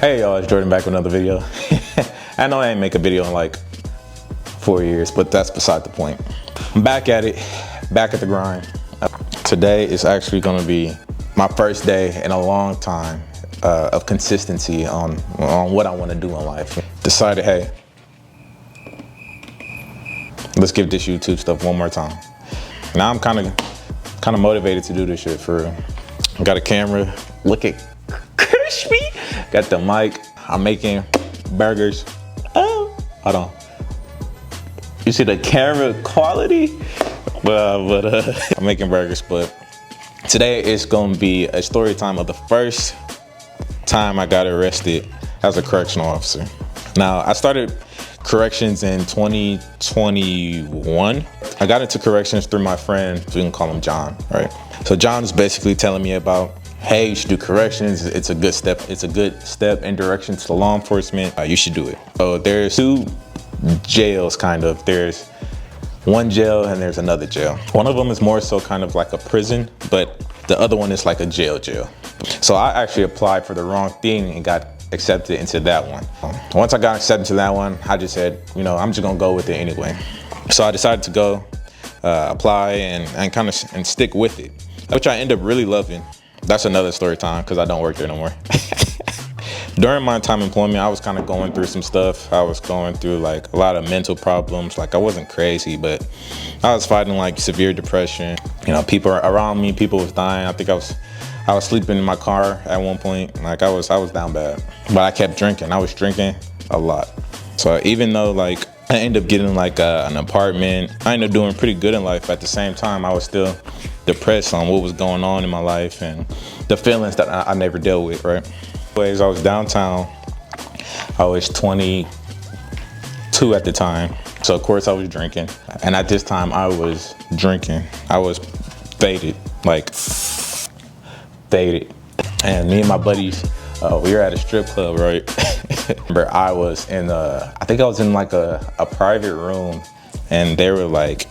Hey y'all, it's Jordan back with another video. I know I ain't make a video in like 4 years, but that's beside the point. I'm back at it, back at the grind. Today is actually gonna be my first day in a long time of consistency on what I wanna do in life. Decided, hey, let's give this YouTube stuff one more time. Now I'm kind of motivated to do this shit for real. I got a camera, look at crispy. Got the mic, I'm making burgers. Oh, hold on. You see the camera quality? I'm making burgers, but today is gonna be a story time of the first time I got arrested as a correctional officer. Now, I started corrections in 2021. I got into corrections through my friend, we can call him John, right? So John's basically telling me about, hey, you should do corrections. It's a good step. It's a good step in direction to law enforcement. You should do it. So there's two jails, kind of. There's one jail and there's another jail. One of them is more so kind of like a prison, but the other one is like a jail. So I actually applied for the wrong thing and got accepted into that one. Once I got accepted to that one, I just said, you know, I'm just gonna go with it anyway. So I decided to go apply and stick with it, which I end up really loving. That's another story time because I don't work there no more. During my time in employment, I was kind of going through some stuff. I was going through like a lot of mental problems. Like I wasn't crazy, but I was fighting like severe depression. You know, people around me, people was dying. I think I was sleeping in my car at one point. Like I was down bad, but I kept drinking. I was drinking a lot. So even though like I ended up getting like an apartment, I ended up doing pretty good in life. At the same time, I was still depressed on what was going on in my life and the feelings that I never dealt with, right? Anyways, I was downtown. I was 22 at the time. So of course I was drinking. And at this time I was drinking. I was faded, like faded. And me and my buddies, we were at a strip club, right? Remember, I was in I think I was in like a private room, and they were like,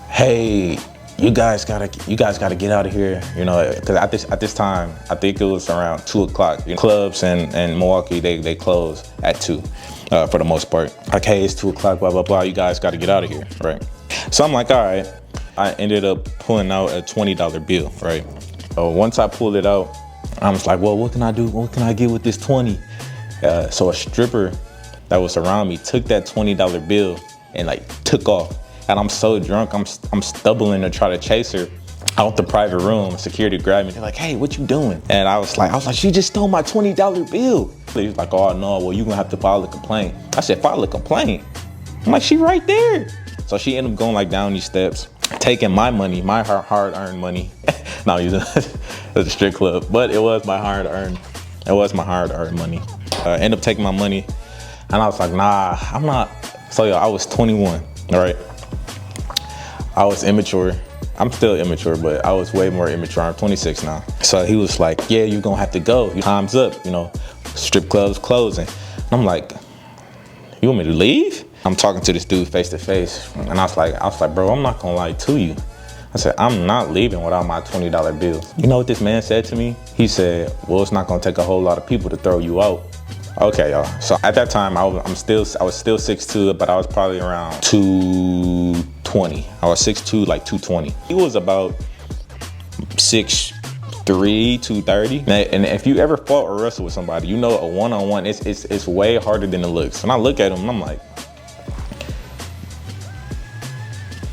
hey, you guys gotta get out of here, you know, because at this time, I think it was around 2 o'clock. Clubs in Milwaukee, they close at 2 for the most part. Like, hey, it's 2 o'clock, blah, blah, blah, you guys gotta get out of here, right? So I'm like, all right. I ended up pulling out a $20 bill, right? Once I pulled it out, I was like, well, what can I do? What can I get with this 20? So a stripper that was around me took that $20 bill and like took off. And I'm so drunk, I'm stumbling to try to chase her out the private room. Security grabbed me. They're like, hey, what you doing? And I was like, she just stole my $20 bill. He was like, oh no, well, you're gonna have to file a complaint. I said, file a complaint? I'm like, she right there. So she ended up going like down these steps, taking my money, my hard-earned money. Not using it as a strip club, but it was my hard-earned money. Ended up taking my money, and I was like, nah, I'm not. So I was 21, all right? I was immature. I'm still immature, but I was way more immature. I'm 26 now. So he was like, yeah, you're gonna have to go. Time's up, you know, strip club's closing. And I'm like, you want me to leave? I'm talking to this dude face to face, and I was like, bro, I'm not gonna lie to you. I said, I'm not leaving without my $20 bill. You know what this man said to me? He said, well, it's not gonna take a whole lot of people to throw you out. Okay, y'all. So at that time, I was still 6'2", but I was probably around 220. I was 6'2", like 220. He was about 6'3", 230. And if you ever fought or wrestled with somebody, you know a one-on-one, it's way harder than it looks. And I look at him and I'm like,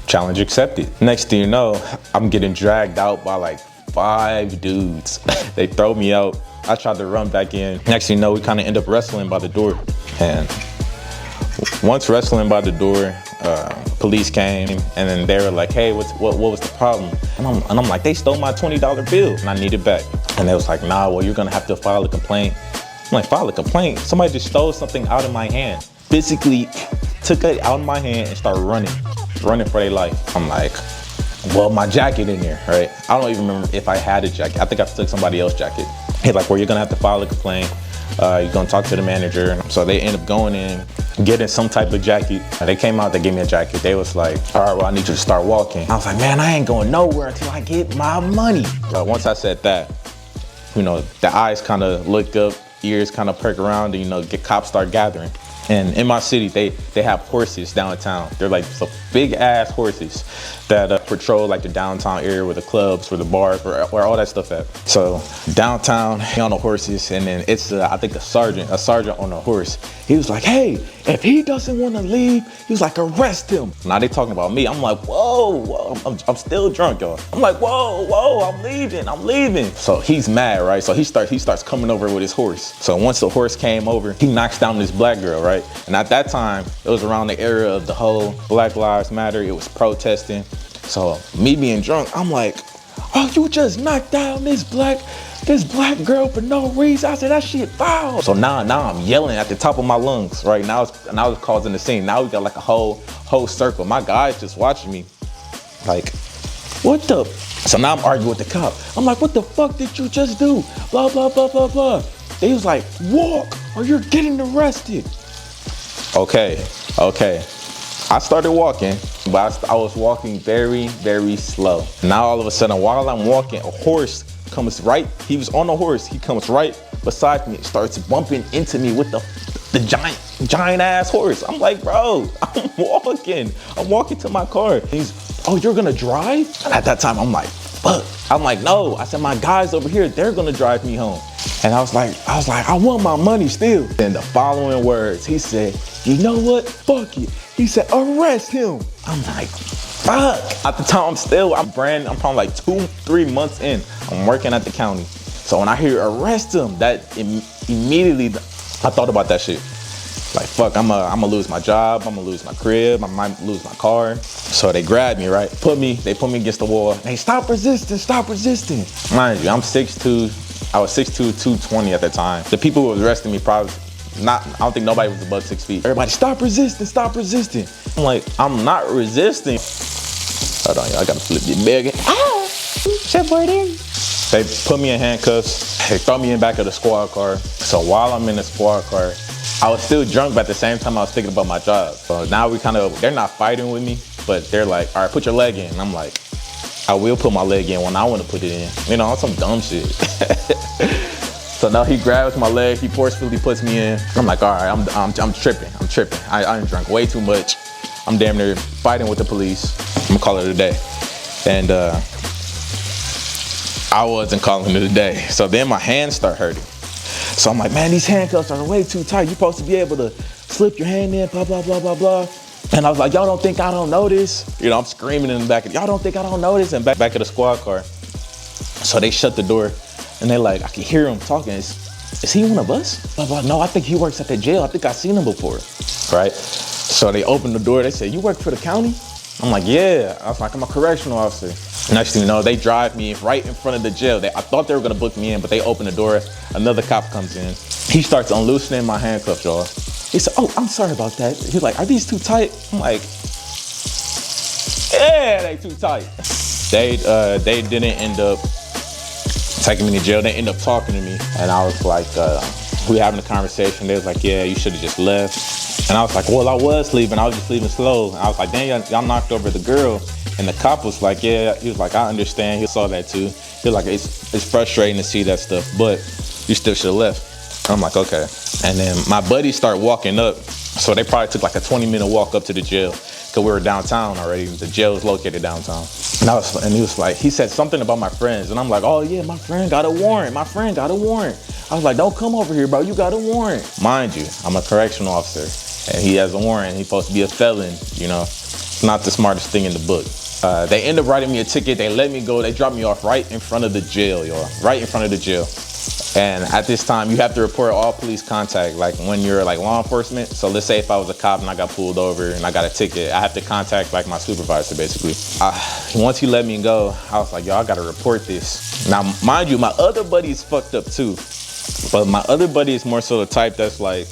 challenge accepted. Next thing you know, I'm getting dragged out by like 5 dudes. They throw me out. I tried to run back in. Next thing you know, we kind of end up wrestling by the door. And once wrestling by the door, police came and then they were like, hey, what was the problem? And I'm like, they stole my $20 bill and I need it back. And they was like, nah, well, you're gonna have to file a complaint. I'm like, file a complaint? Somebody just stole something out of my hand. Physically took it out of my hand and started running for their life. I'm like, well, my jacket in there, right? I don't even remember if I had a jacket. I think I took somebody else's jacket. He's like, well, you're gonna have to file a complaint. You're gonna talk to the manager. So they end up going in, getting some type of jacket. They came out, they gave me a jacket. They was like, all right, well, I need you to start walking. I was like, man, I ain't going nowhere until I get my money. Once I said that, you know, the eyes kind of looked up ears kind of perk around and, you know, get cops start gathering. And in my city, they have horses downtown. They're like some big ass horses that patrol like the downtown area where the clubs, where the bars, where all that stuff at. So downtown, he on the horses, and then it's I think a sergeant on a horse. He was like, hey, if he doesn't want to leave, he was like, arrest him. Now they talking about me. I'm like, whoa, I'm still drunk, y'all. I'm like, whoa, I'm leaving. So he's mad, right? So he starts coming over with his horse. So once the horse came over, he knocks down this black girl, right? And at that time, it was around the era of the whole Black Lives Matter. It was protesting. So me being drunk, I'm like, oh, you just knocked down this black girl for no reason. I said, that shit foul. So now I'm yelling at the top of my lungs, right? Now it's causing the scene. Now we got like a whole circle. My guy's just watching me like, what the? So now I'm arguing with the cop. I'm like, what the fuck did you just do? Blah, blah, blah, blah, blah. He was like, walk or you're getting arrested. Okay. I started walking, but I was walking very, very slow. Now all of a sudden, while I'm walking, a horse comes right. He was on the horse. He comes right beside me and starts bumping into me with the giant ass horse. I'm like, bro, I'm walking to my car. He's, oh, you're gonna drive? And at that time, I'm like, fuck. I'm like, no. I said, my guys over here, they're gonna drive me home. And I was like, I want my money still. And the following words, he said, you know what? Fuck it. He said, arrest him. I'm like, fuck. At the time, I'm probably like 2-3 months in. I'm working at the county. So when I hear arrest him, that immediately, I thought about that shit. Like, fuck, I'm gonna lose my job. I'm gonna lose my crib. I might lose my car. So they grabbed me, right? They put me against the wall. Hey, stop resisting. Mind you, I'm 6'2". I was 6'2", 220 at the time. The people who were arresting me probably I don't think nobody was above 6 feet. Everybody, stop resisting. I'm like, I'm not resisting. Hold on, y'all, I gotta flip your bag. Ah, shit, boy, they put me in handcuffs. They throw me in back of the squad car. So while I'm in the squad car, I was still drunk, but at the same time, I was thinking about my job. So now they're not fighting with me, but they're like, all right, put your leg in. And I'm like, I will put my leg in when I want to put it in. You know, on some dumb shit. So now he grabs my leg, he forcefully puts me in. I'm like, all right, I'm tripping. I drank way too much. I'm damn near fighting with the police. I'm gonna call it a day. And I wasn't calling it a day. So then my hands start hurting. So I'm like, man, these handcuffs are way too tight. You're supposed to be able to slip your hand in, blah, blah, blah, blah, blah. And I was like, y'all don't think I don't know this? You know, I'm screaming in the back. Y'all don't think I don't know this? And back of the squad car. So they shut the door and they like, I can hear him talking. Is he one of us? Blah, blah. No, I think he works at the jail. I think I've seen him before, right? So they opened the door. They said, you work for the county? I'm like, yeah. I was like, I'm a correctional officer. Next thing you know, they drive me right in front of the jail. I thought they were gonna book me in, but they open the door. Another cop comes in. He starts unloosening my handcuffs, y'all. He said, oh, I'm sorry about that. He's like, are these too tight? I'm like, yeah, they too tight. They didn't end up taking me to jail. They ended up talking to me. And I was like, we were having a conversation. They was like, yeah, you should have just left. And I was like, well, I was leaving. I was just leaving slow. And I was like, dang, y'all knocked over the girl. And the cop was like, yeah, he was like, I understand. He saw that too. He was like, it's frustrating to see that stuff, but you still should have left. I'm like, okay. And then my buddies start walking up. So they probably took like a 20-minute walk up to the jail because we were downtown already. The jail is located downtown. And he was like, he said something about my friends. And I'm like, oh yeah, my friend got a warrant. I was like, don't come over here, bro. You got a warrant. Mind you, I'm a correctional officer and he has a warrant. He's supposed to be a felon, you know. It's not the smartest thing in the book. They end up writing me a ticket. They let me go. They dropped me off right in front of the jail, y'all. Right in front of the jail. And at this time, you have to report all police contact, like when you're like law enforcement. So let's say if I was a cop and I got pulled over and I got a ticket, I have to contact like my supervisor, basically. Once he let me go, I was like, yo, I gotta report this. Now, mind you, my other buddy is fucked up too. But my other buddy is more so the type that's like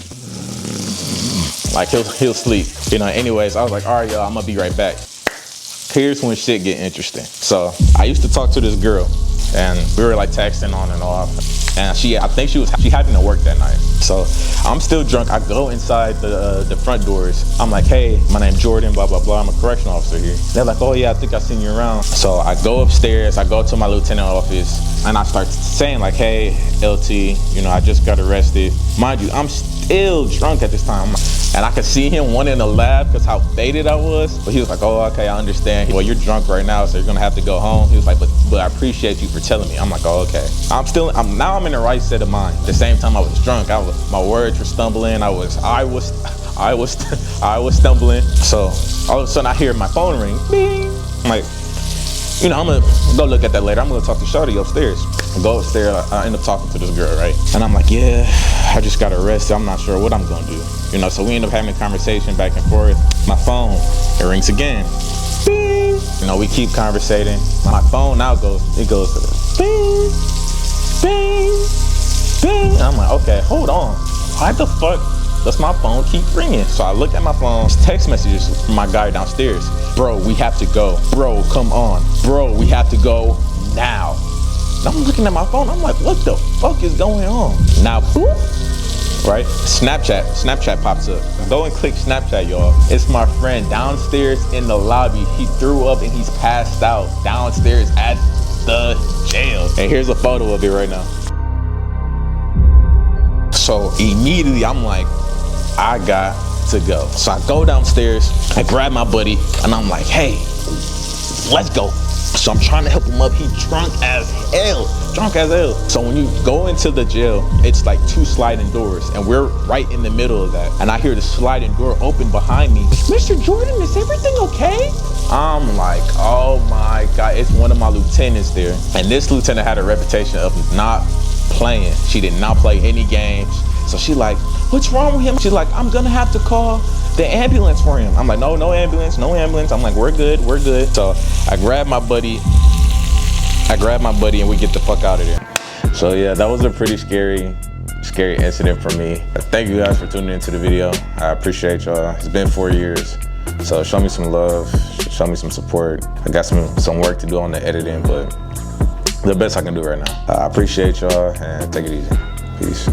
he'll sleep. You know, anyways, I was like, all right, y'all, I'm gonna be right back. Here's when shit get interesting. So I used to talk to this girl and we were like texting on and off. And I think she having to work that night. So I'm still drunk. I go inside the front doors. I'm like, hey, my name's Jordan, blah, blah, blah. I'm a correctional officer here. They're like, oh yeah, I think I seen you around. So I go upstairs, I go to my lieutenant office, and I start saying like, hey, LT, you know, I just got arrested. Mind you, I'm still drunk at this time. And I could see him wanting to laugh because how faded I was. But he was like, oh, okay, I understand. Well, you're drunk right now, so you're gonna have to go home. He was like, but I appreciate you for telling me. I'm like, oh, okay. Now I'm in the right set of mind. At the same time I was drunk, my words were stumbling. I was stumbling. So all of a sudden I hear my phone ring. Bing. I'm like, you know, I'm gonna go look at that later. I'm gonna talk to Shorty upstairs. I go upstairs, I end up talking to this girl, right? And I'm like, yeah, I just got arrested. I'm not sure what I'm gonna do. You know, so we end up having a conversation back and forth. My phone, it rings again. Bing. You know, we keep conversating. My phone now goes to the bing, bing, bing. And I'm like, okay, hold on. Why the fuck does my phone keep ringing? So I look at my phone, it's text messages from my guy downstairs. Bro, we have to go. Bro, come on. Bro, we have to go now. And I'm looking at my phone, I'm like, what the fuck is going on? Now, boop, right? Snapchat pops up. Go and click Snapchat, y'all. It's my friend downstairs in the lobby. He threw up and he's passed out downstairs at the jail. And here's a photo of it right now. So immediately I'm like, I got to go. So I go downstairs, I grab my buddy, and I'm like, hey, let's go. So I'm trying to help him up. He drunk as hell. So when you go into the jail, it's like 2 sliding doors, and we're right in the middle of that. And I hear the sliding door open behind me. Mr. Jordan, is everything okay? I'm like, oh my God, it's one of my lieutenants there. And this lieutenant had a reputation of not playing. She did not play any games. So she like, what's wrong with him? She's like, I'm gonna have to call the ambulance for him. I'm like, no ambulance. I'm like, we're good. So I grab my buddy and we get the fuck out of there. So yeah, that was a pretty scary incident for me. Thank you guys for tuning into the video. I appreciate y'all. It's been 4 years. So show me some love, show me some support. I got some work to do on the editing, but the best I can do right now. I appreciate y'all and take it easy. Peace.